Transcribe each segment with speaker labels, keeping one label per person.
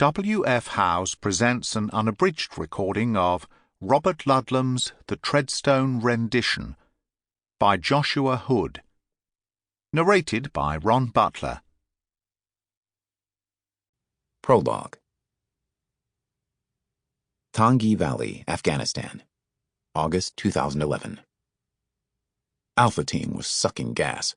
Speaker 1: W.F. Howes presents an unabridged recording of Robert Ludlum's The Treadstone Rendition by Joshua Hood. Narrated by Ron Butler.
Speaker 2: Prologue. Tangi Valley, Afghanistan, August 2011. Alpha Team was sucking gas.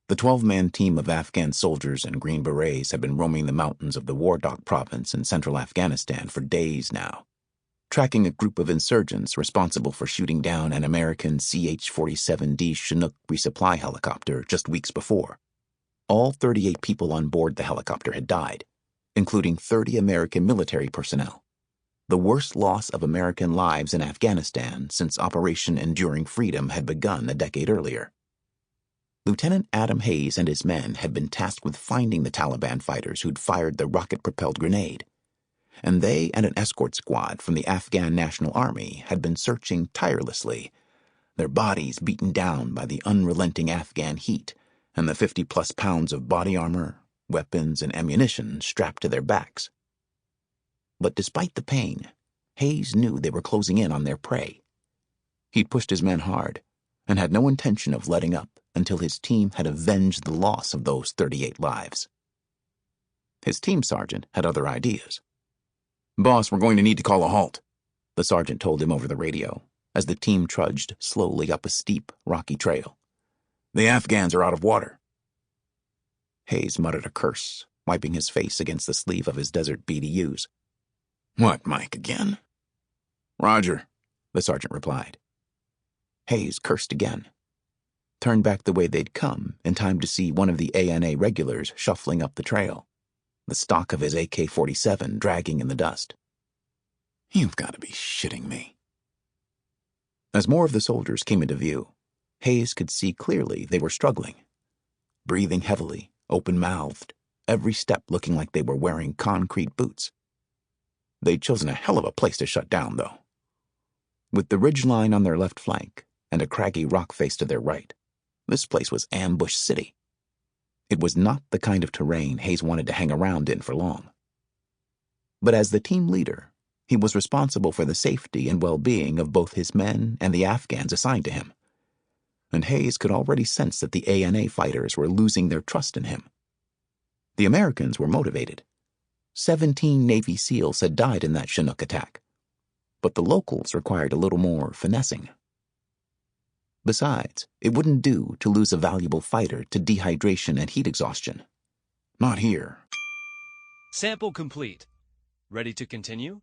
Speaker 2: The 12-man team of Afghan soldiers and Green Berets had been roaming the mountains of the Wardak province in central Afghanistan for days now, tracking a group of insurgents responsible for shooting down an American CH-47D Chinook resupply helicopter just weeks before. All 38 people on board the helicopter had died, including 30 American military personnel, the worst loss of American lives in Afghanistan since Operation Enduring Freedom had begun a decade earlier. Lieutenant Adam Hayes and his men had been tasked with finding the Taliban fighters who'd fired the rocket-propelled grenade, and they and an escort squad from the Afghan National Army had been searching tirelessly, their bodies beaten down by the unrelenting Afghan heat and the 50-plus pounds of body armor, weapons, and ammunition strapped to their backs. But despite the pain, Hayes knew they were closing in on their prey. He'd pushed his men hard and had no intention of letting up until his team had avenged the loss of those 38 lives. His team sergeant had other ideas. "Boss, we're going to need to call a halt," the sergeant told him over the radio as the team trudged slowly up a steep, rocky trail. "The Afghans are out of water." Hayes muttered a curse, wiping his face against the sleeve of his Desert BDUs. "What, Mike, again?" "Roger," the sergeant replied. Hayes cursed again, turned back the way they'd come in time to see one of the ANA regulars shuffling up the trail, the stock of his AK-47 dragging in the dust. "You've got to be shitting me." As more of the soldiers came into view, Hayes could see clearly they were struggling, breathing heavily, open-mouthed, every step looking like they were wearing concrete boots. They'd chosen a hell of a place to shut down, though. With the ridgeline on their left flank and a craggy rock face to their right, this place was Ambush City. It was not the kind of terrain Hayes wanted to hang around in for long. But as the team leader, he was responsible for the safety and well-being of both his men and the Afghans assigned to him. And Hayes could already sense that the ANA fighters were losing their trust in him. The Americans were motivated. 17 Navy SEALs had died in that Chinook attack, but the locals required a little more finessing. Besides, it wouldn't do to lose a valuable fighter to dehydration and heat exhaustion. Not here.
Speaker 3: Sample complete. Ready to continue?